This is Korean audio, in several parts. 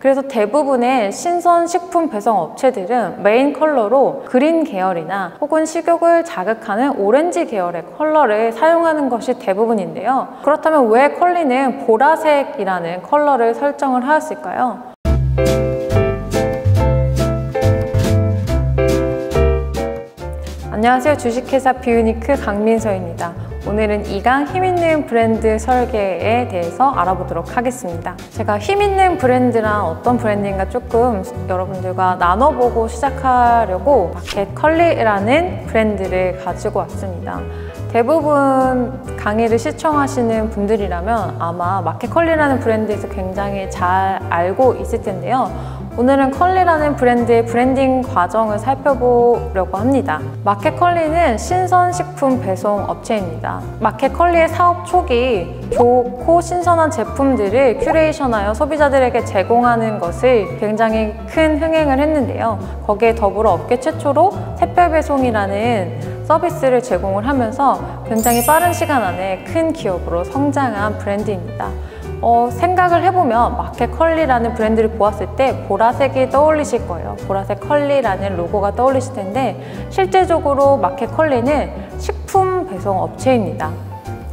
그래서 대부분의 신선식품 배송 업체들은 메인 컬러로 그린 계열이나 혹은 식욕을 자극하는 오렌지 계열의 컬러를 사용하는 것이 대부분인데요. 그렇다면 왜 컬리는 보라색이라는 컬러를 설정을 하였을까요? 안녕하세요. 주식회사 뷰유니크 강민서입니다. 오늘은 2강 힘있는 브랜드 설계에 대해서 알아보도록 하겠습니다. 제가 힘있는 브랜드란 어떤 브랜드인가 조금 여러분들과 나눠보고 시작하려고 마켓컬리라는 브랜드를 가지고 왔습니다. 대부분 강의를 시청하시는 분들이라면 아마 마켓컬리라는 브랜드에서 굉장히 잘 알고 있을 텐데요. 오늘은 컬리라는 브랜드의 브랜딩 과정을 살펴보려고 합니다. 마켓컬리는 신선식품 배송 업체입니다. 마켓컬리의 사업 초기 좋고 신선한 제품들을 큐레이션하여 소비자들에게 제공하는 것을 굉장히 큰 흥행을 했는데요. 거기에 더불어 업계 최초로 택배 배송이라는 서비스를 제공을 하면서 굉장히 빠른 시간 안에 큰 기업으로 성장한 브랜드입니다. 생각을 해보면 마켓컬리라는 브랜드를 보았을 때 보라색이 떠올리실 거예요. 보라색 컬리라는 로고가 떠올리실 텐데 실제적으로 마켓컬리는 식품 배송 업체입니다.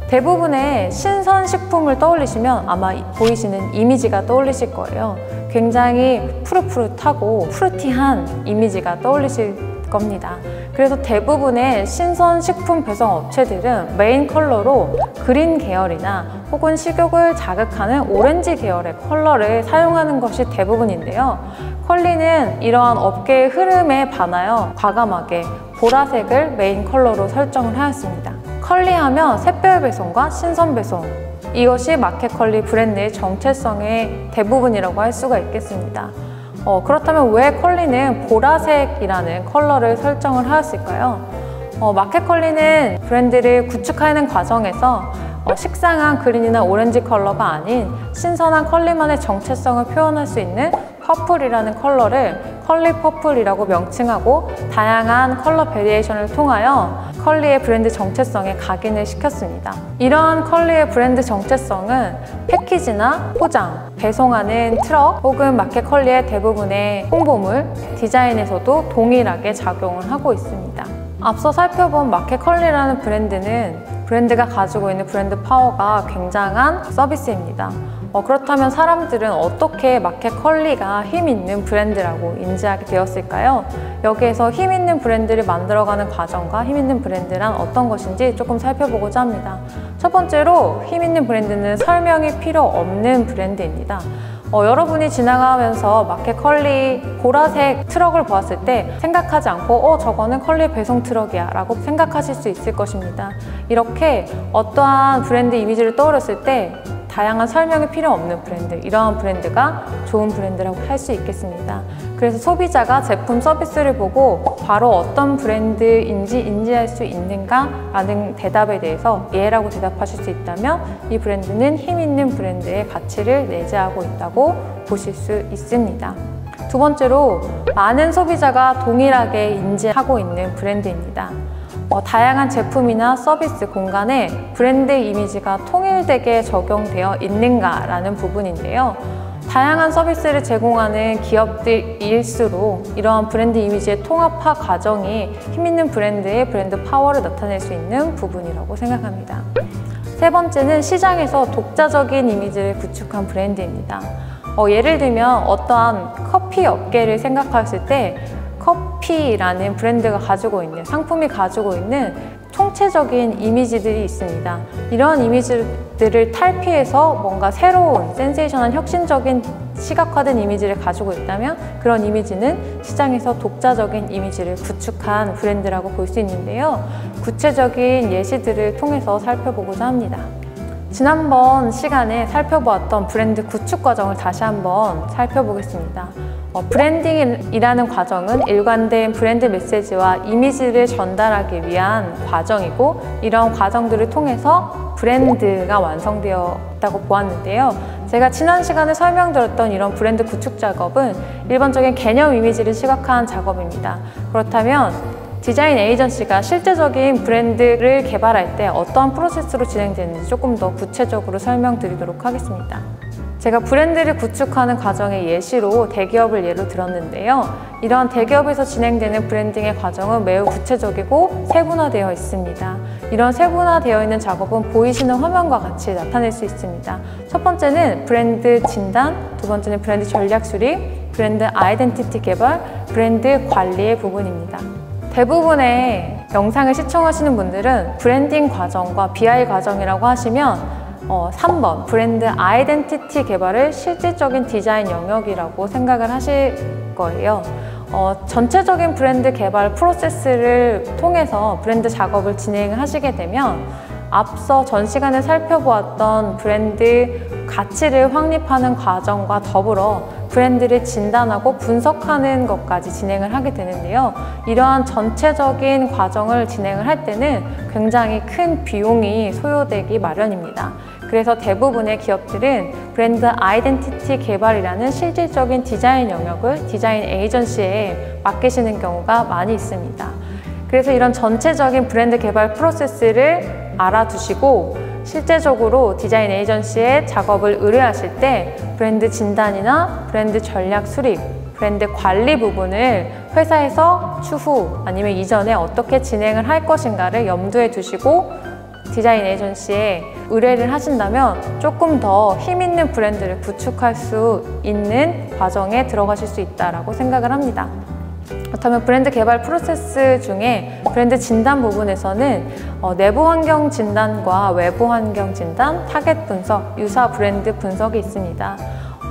대부분의 신선식품을 떠올리시면 아마 보이시는 이미지가 떠올리실 거예요. 굉장히 푸릇푸릇하고 프루티한 이미지가 떠올리실 겁니다. 그래서 대부분의 신선식품 배송 업체들은 메인 컬러로 그린 계열이나 혹은 식욕을 자극하는 오렌지 계열의 컬러를 사용하는 것이 대부분인데요. 컬리는 이러한 업계의 흐름에 반하여 과감하게 보라색을 메인 컬러로 설정을 하였습니다. 컬리하면 샛별 배송과 신선 배송, 이것이 마켓컬리 브랜드의 정체성의 대부분이라고 할 수가 있겠습니다. 그렇다면 왜 컬리는 보라색이라는 컬러를 설정을 하였을까요? 마켓컬리는 브랜드를 구축하는 과정에서 식상한 그린이나 오렌지 컬러가 아닌 신선한 컬리만의 정체성을 표현할 수 있는 퍼플이라는 컬러를 컬리 퍼플이라고 명칭하고 다양한 컬러 베리에이션을 통하여 컬리의 브랜드 정체성에 각인을 시켰습니다. 이러한 컬리의 브랜드 정체성은 패키지나 포장, 배송하는 트럭 혹은 마켓컬리의 대부분의 홍보물, 디자인에서도 동일하게 작용을 하고 있습니다. 앞서 살펴본 마켓컬리라는 브랜드가 가지고 있는 브랜드 파워가 굉장한 서비스입니다. 그렇다면 사람들은 어떻게 마켓컬리가 힘있는 브랜드라고 인지하게 되었을까요? 여기에서 힘있는 브랜드를 만들어가는 과정과 힘있는 브랜드란 어떤 것인지 조금 살펴보고자 합니다. 첫 번째로 힘있는 브랜드는 설명이 필요 없는 브랜드입니다. 여러분이 지나가면서 마켓컬리 보라색 트럭을 보았을 때 생각하지 않고 저거는 컬리 배송 트럭이야 라고 생각하실 수 있을 것입니다. 이렇게 어떠한 브랜드 이미지를 떠올렸을 때 다양한 설명이 필요 없는 브랜드, 이러한 브랜드가 좋은 브랜드라고 할 수 있겠습니다. 그래서 소비자가 제품 서비스를 보고 바로 어떤 브랜드인지 인지할 수 있는가 라는 대답에 대해서 예라고 대답하실 수 있다면 이 브랜드는 힘있는 브랜드의 가치를 내재하고 있다고 보실 수 있습니다. 두 번째로 많은 소비자가 동일하게 인지하고 있는 브랜드입니다. 다양한 제품이나 서비스 공간에 브랜드 이미지가 통일되게 적용되어 있는가라는 부분인데요. 다양한 서비스를 제공하는 기업들일수록 이러한 브랜드 이미지의 통합화 과정이 힘있는 브랜드의 브랜드 파워를 나타낼 수 있는 부분이라고 생각합니다. 세 번째는 시장에서 독자적인 이미지를 구축한 브랜드입니다. 예를 들면 어떠한 커피 업계를 생각했을 때 커피라는 브랜드가 가지고 있는, 상품이 가지고 있는 총체적인 이미지들이 있습니다. 이런 이미지들을 탈피해서 뭔가 새로운 센세이션한 혁신적인 시각화된 이미지를 가지고 있다면 그런 이미지는 시장에서 독자적인 이미지를 구축한 브랜드라고 볼 수 있는데요. 구체적인 예시들을 통해서 살펴보고자 합니다. 지난번 시간에 살펴보았던 브랜드 구축 과정을 다시 한번 살펴보겠습니다. 브랜딩이라는 과정은 일관된 브랜드 메시지와 이미지를 전달하기 위한 과정이고 이런 과정들을 통해서 브랜드가 완성되었다고 보았는데요. 제가 지난 시간에 설명드렸던 이런 브랜드 구축 작업은 일반적인 개념 이미지를 시각화한 작업입니다. 그렇다면 디자인 에이전시가 실제적인 브랜드를 개발할 때 어떠한 프로세스로 진행되는지 조금 더 구체적으로 설명드리도록 하겠습니다. 제가 브랜드를 구축하는 과정의 예시로 대기업을 예로 들었는데요. 이러한 대기업에서 진행되는 브랜딩의 과정은 매우 구체적이고 세분화되어 있습니다. 이런 세분화되어 있는 작업은 보이시는 화면과 같이 나타낼 수 있습니다. 첫 번째는 브랜드 진단, 두 번째는 브랜드 전략 수립, 브랜드 아이덴티티 개발, 브랜드 관리의 부분입니다. 대부분의 영상을 시청하시는 분들은 브랜딩 과정과 BI 과정이라고 하시면 3번 브랜드 아이덴티티 개발을 실질적인 디자인 영역이라고 생각을 하실 거예요. 전체적인 브랜드 개발 프로세스를 통해서 브랜드 작업을 진행하시게 되면 앞서 전 시간에 살펴보았던 브랜드 가치를 확립하는 과정과 더불어 브랜드를 진단하고 분석하는 것까지 진행을 하게 되는데요. 이러한 전체적인 과정을 진행을 할 때는 굉장히 큰 비용이 소요되기 마련입니다. 그래서 대부분의 기업들은 브랜드 아이덴티티 개발이라는 실질적인 디자인 영역을 디자인 에이전시에 맡기시는 경우가 많이 있습니다. 그래서 이런 전체적인 브랜드 개발 프로세스를 알아두시고 실제적으로 디자인 에이전시에 작업을 의뢰하실 때 브랜드 진단이나 브랜드 전략 수립, 브랜드 관리 부분을 회사에서 추후 아니면 이전에 어떻게 진행을 할 것인가를 염두에 두시고 디자인 에이전시에 의뢰를 하신다면 조금 더 힘있는 브랜드를 구축할 수 있는 과정에 들어가실 수 있다고 생각을 합니다. 그렇다면 브랜드 개발 프로세스 중에 브랜드 진단 부분에서는 내부 환경 진단과 외부 환경 진단, 타겟 분석, 유사 브랜드 분석이 있습니다.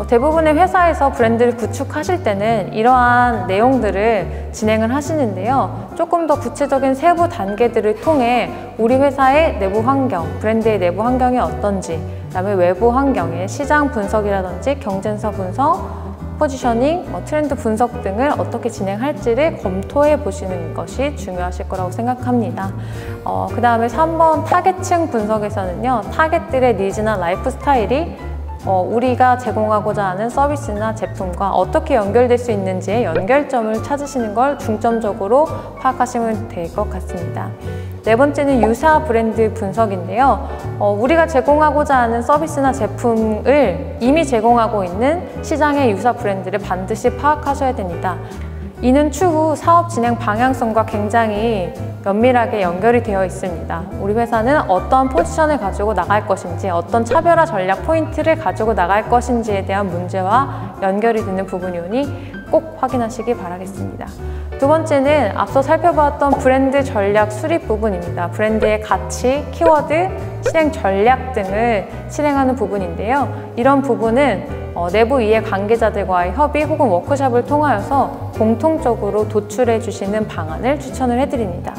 대부분의 회사에서 브랜드를 구축하실 때는 이러한 내용들을 진행을 하시는데요. 조금 더 구체적인 세부 단계들을 통해 우리 회사의 내부 환경, 브랜드의 내부 환경이 어떤지, 그다음에 외부 환경의 시장 분석이라든지 경쟁사 분석, 포지셔닝, 트렌드 분석 등을 어떻게 진행할지를 검토해 보시는 것이 중요하실 거라고 생각합니다. 그 다음에 3번 타겟층 분석에서는요. 타겟들의 니즈나 라이프 스타일이 우리가 제공하고자 하는 서비스나 제품과 어떻게 연결될 수 있는지의 연결점을 찾으시는 걸 중점적으로 파악하시면 될 것 같습니다. 네 번째는 유사 브랜드 분석인데요. 우리가 제공하고자 하는 서비스나 제품을 이미 제공하고 있는 시장의 유사 브랜드를 반드시 파악하셔야 됩니다. 이는 추후 사업 진행 방향성과 굉장히 면밀하게 연결이 되어 있습니다. 우리 회사는 어떤 포지션을 가지고 나갈 것인지, 어떤 차별화 전략 포인트를 가지고 나갈 것인지에 대한 문제와 연결이 되는 부분이오니 꼭 확인하시기 바라겠습니다. 두 번째는 앞서 살펴보았던 브랜드 전략 수립 부분입니다. 브랜드의 가치, 키워드, 실행 전략 등을 실행하는 부분인데요. 이런 부분은 내부 이해 관계자들과의 협의 혹은 워크숍을 통하여서 공통적으로 도출해 주시는 방안을 추천을 해드립니다.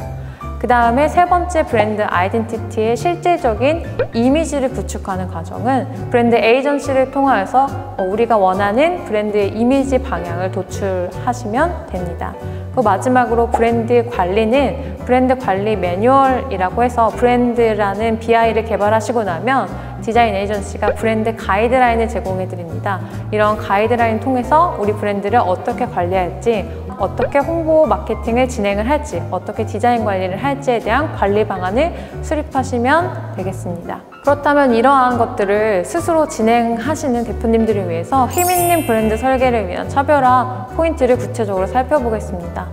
그 다음에 세 번째 브랜드 아이덴티티의 실질적인 이미지를 구축하는 과정은 브랜드 에이전시를 통하여서 우리가 원하는 브랜드의 이미지 방향을 도출하시면 됩니다. 그 마지막으로 브랜드 관리는 브랜드 관리 매뉴얼이라고 해서 브랜드라는 BI를 개발하시고 나면 디자인 에이전시가 브랜드 가이드라인을 제공해 드립니다. 이런 가이드라인 통해서 우리 브랜드를 어떻게 관리할지, 어떻게 홍보 마케팅을 진행을 할지, 어떻게 디자인 관리를 할지에 대한 관리 방안을 수립하시면 되겠습니다. 그렇다면 이러한 것들을 스스로 진행하시는 대표님들을 위해서 힘있는 브랜드 설계를 위한 차별화 포인트를 구체적으로 살펴보겠습니다.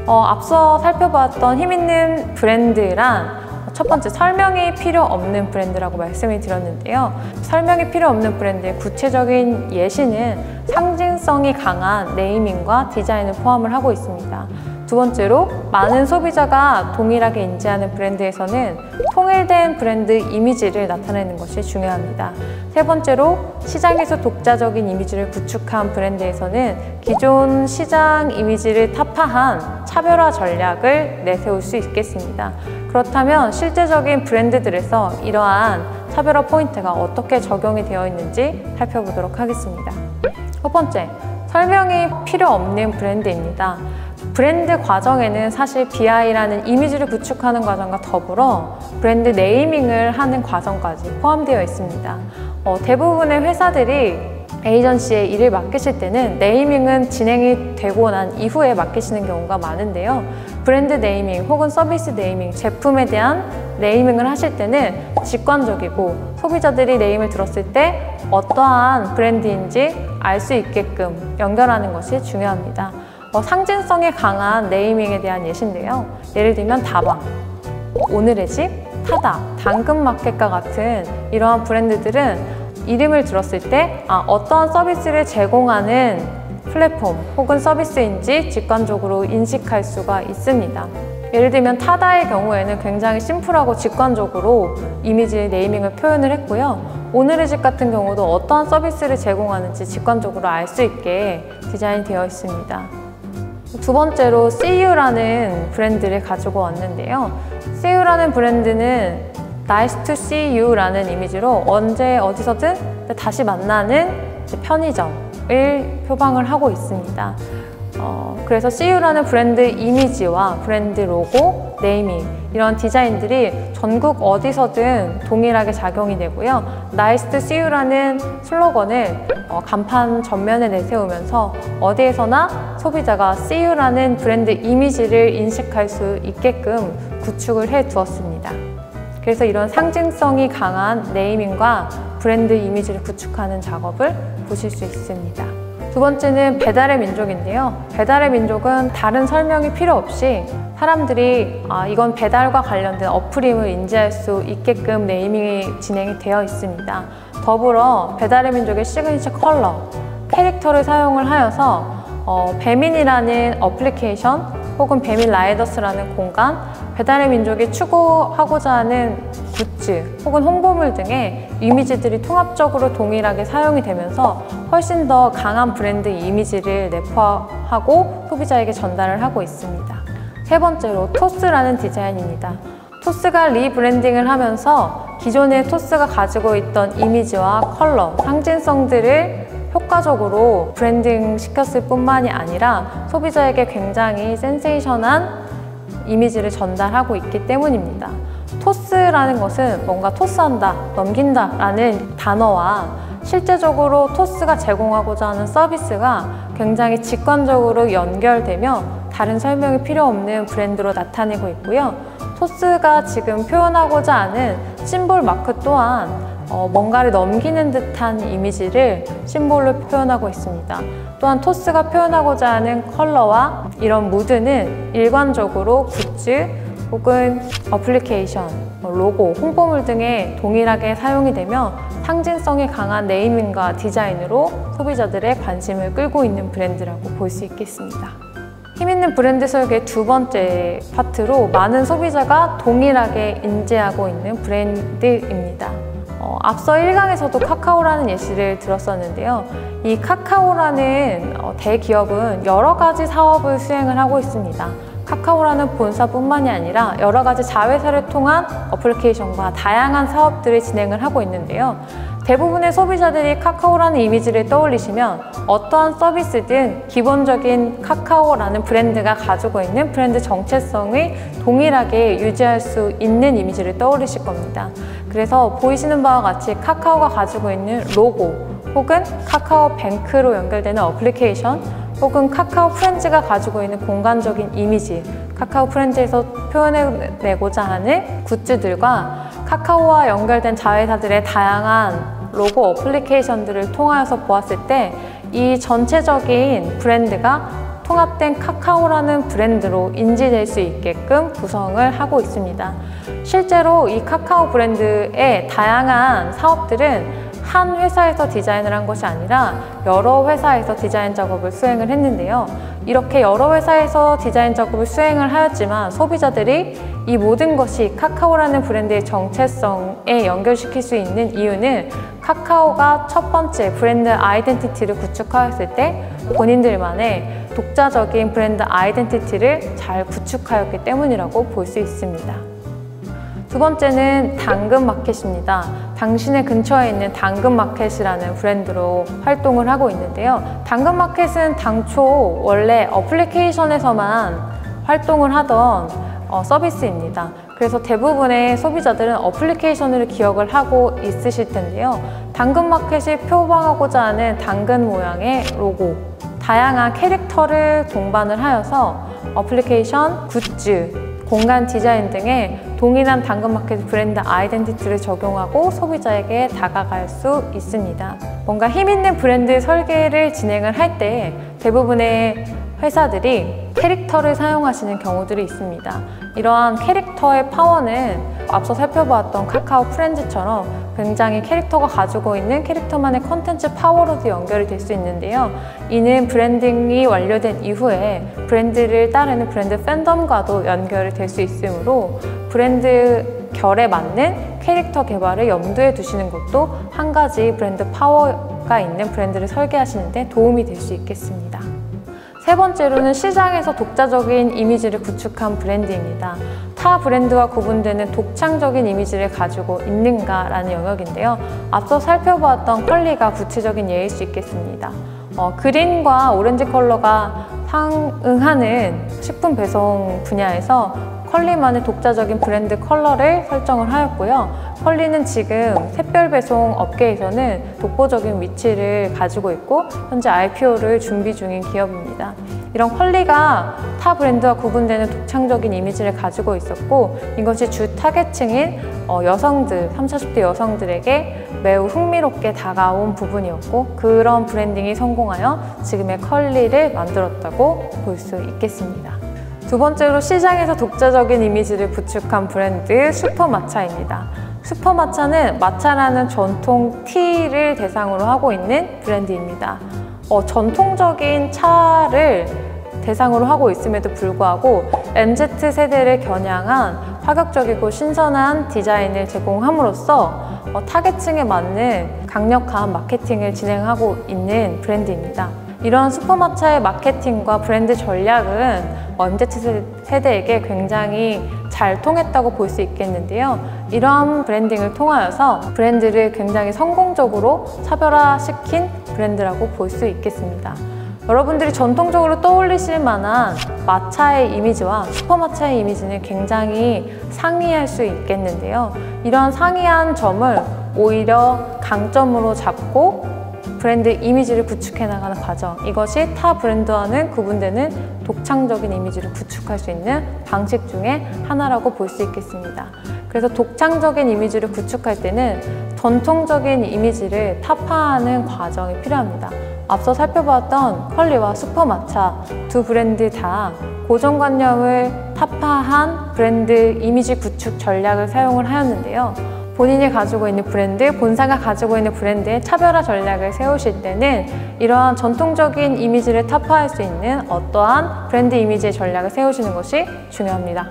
앞서 살펴봤던 힘있는 브랜드란 첫 번째, 설명이 필요 없는 브랜드라고 말씀을 드렸는데요. 설명이 필요 없는 브랜드의 구체적인 예시는 상징성이 강한 네이밍과 디자인을 포함을 하고 있습니다. 두 번째로, 많은 소비자가 동일하게 인지하는 브랜드에서는 통일된 브랜드 이미지를 나타내는 것이 중요합니다. 세 번째로, 시장에서 독자적인 이미지를 구축한 브랜드에서는 기존 시장 이미지를 타파한 차별화 전략을 내세울 수 있겠습니다. 그렇다면 실제적인 브랜드들에서 이러한 차별화 포인트가 어떻게 적용이 되어 있는지 살펴보도록 하겠습니다. 첫 번째, 설명이 필요 없는 브랜드입니다. 브랜드 과정에는 사실 BI라는 이미지를 구축하는 과정과 더불어 브랜드 네이밍을 하는 과정까지 포함되어 있습니다. 대부분의 회사들이 에이전시에 일을 맡기실 때는 네이밍은 진행이 되고 난 이후에 맡기시는 경우가 많은데요. 브랜드 네이밍 혹은 서비스 네이밍, 제품에 대한 네이밍을 하실 때는 직관적이고 소비자들이 네임을 들었을 때 어떠한 브랜드인지 알 수 있게끔 연결하는 것이 중요합니다. 상징성이 강한 네이밍에 대한 예시인데요. 예를 들면 다방, 오늘의 집, 타다, 당근마켓과 같은 이러한 브랜드들은 이름을 들었을 때 어떠한 서비스를 제공하는 플랫폼 혹은 서비스인지 직관적으로 인식할 수가 있습니다. 예를 들면 타다의 경우에는 굉장히 심플하고 직관적으로 이미지 네이밍을 표현을 했고요. 오늘의 집 같은 경우도 어떠한 서비스를 제공하는지 직관적으로 알 수 있게 디자인이 되어 있습니다. 두 번째로 CU라는 브랜드를 가지고 왔는데요. CU라는 브랜드는 Nice to see you라는 이미지로 언제 어디서든 다시 만나는 편의점을 표방을 하고 있습니다. 그래서 CU라는 브랜드 이미지와 브랜드 로고, 네이밍 이런 디자인들이 전국 어디서든 동일하게 작용이 되고요. Nice to see you라는 슬로건을 간판 전면에 내세우면서 어디에서나 소비자가 see you라는 브랜드 이미지를 인식할 수 있게끔 구축을 해 두었습니다. 그래서 이런 상징성이 강한 네이밍과 브랜드 이미지를 구축하는 작업을 보실 수 있습니다. 두 번째는 배달의 민족인데요. 배달의 민족은 다른 설명이 필요 없이 사람들이 이건 배달과 관련된 어플임을 인지할 수 있게끔 네이밍이 진행이 되어 있습니다. 더불어 배달의 민족의 시그니처 컬러, 캐릭터를 사용을 하여서 배민이라는 어플리케이션 혹은 배민 라이더스라는 공간, 배달의 민족이 추구하고자 하는 굿즈 혹은 홍보물 등의 이미지들이 통합적으로 동일하게 사용이 되면서 훨씬 더 강한 브랜드 이미지를 내포하고 소비자에게 전달을 하고 있습니다. 세 번째로 토스라는 디자인입니다. 토스가 리브랜딩을 하면서 기존의 토스가 가지고 있던 이미지와 컬러, 상징성들을 효과적으로 브랜딩 시켰을 뿐만이 아니라 소비자에게 굉장히 센세이션한 이미지를 전달하고 있기 때문입니다. 토스라는 것은 뭔가 토스한다, 넘긴다 라는 단어와 실제적으로 토스가 제공하고자 하는 서비스가 굉장히 직관적으로 연결되며 다른 설명이 필요 없는 브랜드로 나타내고 있고요. 토스가 지금 표현하고자 하는 심볼 마크 또한 뭔가를 넘기는 듯한 이미지를 심볼로 표현하고 있습니다. 또한 토스가 표현하고자 하는 컬러와 이런 무드는 일관적으로 굿즈 혹은 어플리케이션, 로고, 홍보물 등에 동일하게 사용이 되며 상징성이 강한 네이밍과 디자인으로 소비자들의 관심을 끌고 있는 브랜드라고 볼 수 있겠습니다. 힘있는 브랜드 설계의 두 번째 파트로 많은 소비자가 동일하게 인지하고 있는 브랜드입니다. 앞서 1강에서도 카카오라는 예시를 들었었는데요. 이 카카오라는 대기업은 여러 가지 사업을 수행을 하고 있습니다. 카카오라는 본사뿐만이 아니라 여러 가지 자회사를 통한 어플리케이션과 다양한 사업들을 진행을 하고 있는데요. 대부분의 소비자들이 카카오라는 이미지를 떠올리시면 어떠한 서비스든 기본적인 카카오라는 브랜드가 가지고 있는 브랜드 정체성을 동일하게 유지할 수 있는 이미지를 떠올리실 겁니다. 그래서 보이시는 바와 같이 카카오가 가지고 있는 로고 혹은 카카오뱅크로 연결되는 어플리케이션 혹은 카카오 프렌즈가 가지고 있는 공간적인 이미지, 카카오 프렌즈에서 표현해내고자 하는 굿즈들과 카카오와 연결된 자회사들의 다양한 로고 어플리케이션들을 통하여서 보았을 때 이 전체적인 브랜드가 통합된 카카오라는 브랜드로 인지될 수 있게끔 구성을 하고 있습니다. 실제로 이 카카오 브랜드의 다양한 사업들은 한 회사에서 디자인을 한 것이 아니라 여러 회사에서 디자인 작업을 수행을 했는데요. 이렇게 여러 회사에서 디자인 작업을 수행을 하였지만 소비자들이 이 모든 것이 카카오라는 브랜드의 정체성에 연결시킬 수 있는 이유는 카카오가 첫 번째 브랜드 아이덴티티를 구축하였을 때 본인들만의 독자적인 브랜드 아이덴티티를 잘 구축하였기 때문이라고 볼 수 있습니다. 두 번째는 당근마켓입니다. 당신의 근처에 있는 당근마켓이라는 브랜드로 활동을 하고 있는데요. 당근마켓은 당초 원래 어플리케이션에서만 활동을 하던 서비스입니다. 그래서 대부분의 소비자들은 어플리케이션을 기억을 하고 있으실 텐데요. 당근마켓이 표방하고자 하는 당근 모양의 로고, 다양한 캐릭터를 동반을 하여서 어플리케이션, 굿즈, 공간 디자인 등의 동일한 당근마켓 브랜드 아이덴티티를 적용하고 소비자에게 다가갈 수 있습니다. 뭔가 힘있는 브랜드 설계를 진행을 할 때 대부분의 회사들이 캐릭터를 사용하시는 경우들이 있습니다. 이러한 캐릭터의 파워는 앞서 살펴보았던 카카오 프렌즈처럼 굉장히 캐릭터가 가지고 있는 캐릭터만의 콘텐츠 파워로도 연결이 될 수 있는데요. 이는 브랜딩이 완료된 이후에 브랜드를 따르는 브랜드 팬덤과도 연결이 될 수 있으므로 브랜드 결에 맞는 캐릭터 개발을 염두에 두시는 것도 한 가지 브랜드 파워가 있는 브랜드를 설계하시는 데 도움이 될 수 있겠습니다. 세 번째로는 시장에서 독자적인 이미지를 구축한 브랜드입니다. 타 브랜드와 구분되는 독창적인 이미지를 가지고 있는가라는 영역인데요. 앞서 살펴보았던 컬리가 구체적인 예일 수 있겠습니다. 그린과 오렌지 컬러가 상응하는 식품 배송 분야에서 컬리만의 독자적인 브랜드 컬러를 설정을 하였고요. 컬리는 지금 샛별 배송 업계에서는 독보적인 위치를 가지고 있고 현재 IPO를 준비 중인 기업입니다. 이런 컬리가 타 브랜드와 구분되는 독창적인 이미지를 가지고 있었고 이것이 주 타겟층인 여성들, 30, 40대 여성들에게 매우 흥미롭게 다가온 부분이었고 그런 브랜딩이 성공하여 지금의 컬리를 만들었다고 볼 수 있겠습니다. 두 번째로 시장에서 독자적인 이미지를 구축한 브랜드 슈퍼마차입니다. 슈퍼마차는 마차라는 전통 티를 대상으로 하고 있는 브랜드입니다. 전통적인 차를 대상으로 하고 있음에도 불구하고 MZ세대를 겨냥한 파격적이고 신선한 디자인을 제공함으로써 타겟층에 맞는 강력한 마케팅을 진행하고 있는 브랜드입니다. 이런 슈퍼마차의 마케팅과 브랜드 전략은 MZ세대에게 굉장히 잘 통했다고 볼 수 있겠는데요. 이러한 브랜딩을 통하여서 브랜드를 굉장히 성공적으로 차별화시킨 브랜드라고 볼 수 있겠습니다. 여러분들이 전통적으로 떠올리실 만한 마차의 이미지와 슈퍼마차의 이미지는 굉장히 상이할 수 있겠는데요. 이런 상이한 점을 오히려 강점으로 잡고 브랜드 이미지를 구축해 나가는 과정, 이것이 타 브랜드와는 구분되는 독창적인 이미지를 구축할 수 있는 방식 중에 하나라고 볼 수 있겠습니다. 그래서 독창적인 이미지를 구축할 때는 전통적인 이미지를 타파하는 과정이 필요합니다. 앞서 살펴봤던 컬리와 슈퍼마차 두 브랜드 다 고정관념을 타파한 브랜드 이미지 구축 전략을 사용을 하였는데요. 본인이 가지고 있는 브랜드, 본사가 가지고 있는 브랜드의 차별화 전략을 세우실 때는 이러한 전통적인 이미지를 타파할 수 있는 어떠한 브랜드 이미지의 전략을 세우시는 것이 중요합니다.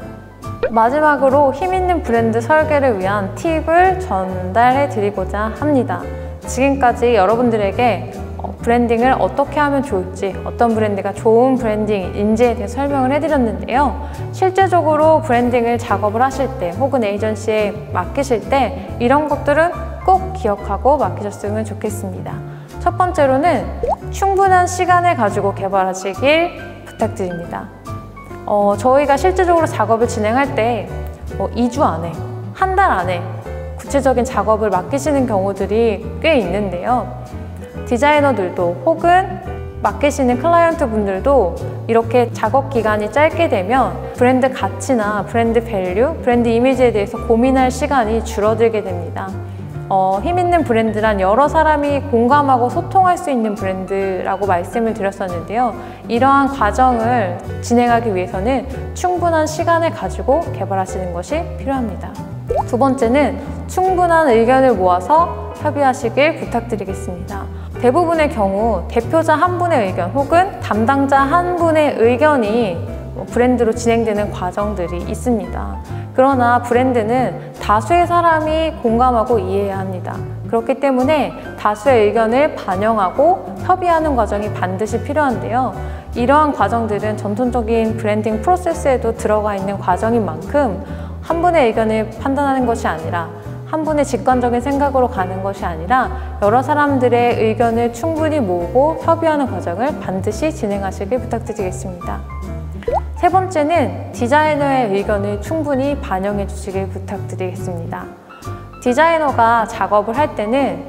마지막으로 힘있는 브랜드 설계를 위한 팁을 전달해 드리고자 합니다. 지금까지 여러분들에게 브랜딩을 어떻게 하면 좋을지, 어떤 브랜드가 좋은 브랜딩인지에 대해 설명을 해드렸는데요. 실제적으로 브랜딩을 작업을 하실 때 혹은 에이전시에 맡기실 때 이런 것들은 꼭 기억하고 맡기셨으면 좋겠습니다. 첫 번째로는 충분한 시간을 가지고 개발하시길 부탁드립니다. 저희가 실제적으로 작업을 진행할 때 2주 안에, 한 달 안에 구체적인 작업을 맡기시는 경우들이 꽤 있는데요. 디자이너들도 혹은 맡기시는 클라이언트 분들도 이렇게 작업 기간이 짧게 되면 브랜드 가치나 브랜드 밸류, 브랜드 이미지에 대해서 고민할 시간이 줄어들게 됩니다. 힘있는 브랜드란 여러 사람이 공감하고 소통할 수 있는 브랜드라고 말씀을 드렸었는데요. 이러한 과정을 진행하기 위해서는 충분한 시간을 가지고 개발하시는 것이 필요합니다. 두 번째는 충분한 의견을 모아서 협의하시길 부탁드리겠습니다. 대부분의 경우 대표자 한 분의 의견 혹은 담당자 한 분의 의견이 브랜드로 진행되는 과정들이 있습니다. 그러나 브랜드는 다수의 사람이 공감하고 이해해야 합니다. 그렇기 때문에 다수의 의견을 반영하고 협의하는 과정이 반드시 필요한데요. 이러한 과정들은 전통적인 브랜딩 프로세스에도 들어가 있는 과정인 만큼 한 분의 의견을 판단하는 것이 아니라 한 분의 직관적인 생각으로 가는 것이 아니라 여러 사람들의 의견을 충분히 모으고 협의하는 과정을 반드시 진행하시길 부탁드리겠습니다. 세 번째는 디자이너의 의견을 충분히 반영해 주시길 부탁드리겠습니다. 디자이너가 작업을 할 때는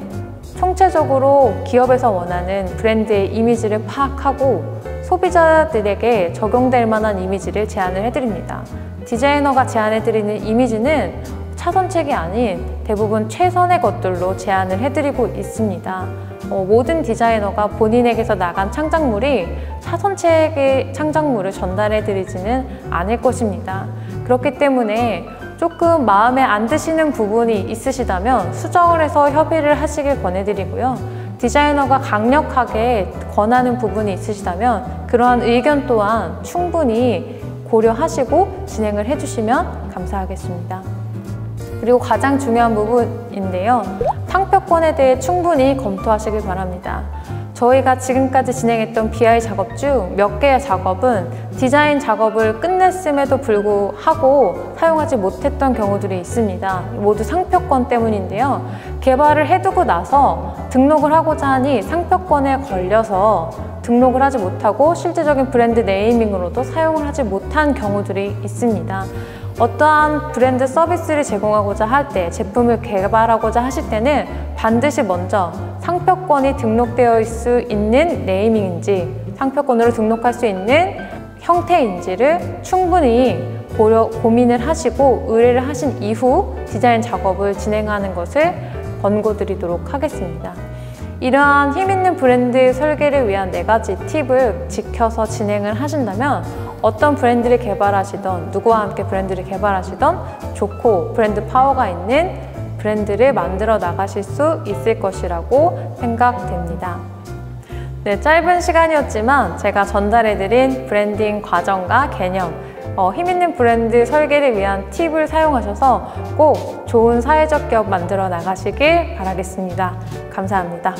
총체적으로 기업에서 원하는 브랜드의 이미지를 파악하고 소비자들에게 적용될 만한 이미지를 제안을 해드립니다. 디자이너가 제안해드리는 이미지는 차선책이 아닌 대부분 최선의 것들로 제안을 해드리고 있습니다. 모든 디자이너가 본인에게서 나간 창작물이 차선책의 창작물을 전달해드리지는 않을 것입니다. 그렇기 때문에 조금 마음에 안 드시는 부분이 있으시다면 수정을 해서 협의를 하시길 권해드리고요. 디자이너가 강력하게 권하는 부분이 있으시다면 그러한 의견 또한 충분히 고려하시고 진행을 해주시면 감사하겠습니다. 그리고 가장 중요한 부분인데요. 상표권에 대해 충분히 검토하시길 바랍니다. 저희가 지금까지 진행했던 BI 작업 중 몇 개의 작업은 디자인 작업을 끝냈음에도 불구하고 사용하지 못했던 경우들이 있습니다. 모두 상표권 때문인데요. 개발을 해두고 나서 등록을 하고자 하니 상표권에 걸려서 등록을 하지 못하고 실제적인 브랜드 네이밍으로도 사용을 하지 못한 경우들이 있습니다. 어떠한 브랜드 서비스를 제공하고자 할 때, 제품을 개발하고자 하실 때는 반드시 먼저 상표권이 등록되어 있을 수 있는 네이밍인지, 상표권으로 등록할 수 있는 형태인지를 충분히 고민을 하시고 의뢰를 하신 이후 디자인 작업을 진행하는 것을 권고드리도록 하겠습니다. 이러한 힘있는 브랜드 설계를 위한 4가지 팁을 지켜서 진행을 하신다면 어떤 브랜드를 개발하시던 누구와 함께 브랜드를 개발하시던 좋고 브랜드 파워가 있는 브랜드를 만들어 나가실 수 있을 것이라고 생각됩니다. 네, 짧은 시간이었지만 제가 전달해드린 브랜딩 과정과 개념, 힘있는 브랜드 설계를 위한 팁을 사용하셔서 꼭 좋은 사회적 기업 만들어 나가시길 바라겠습니다. 감사합니다.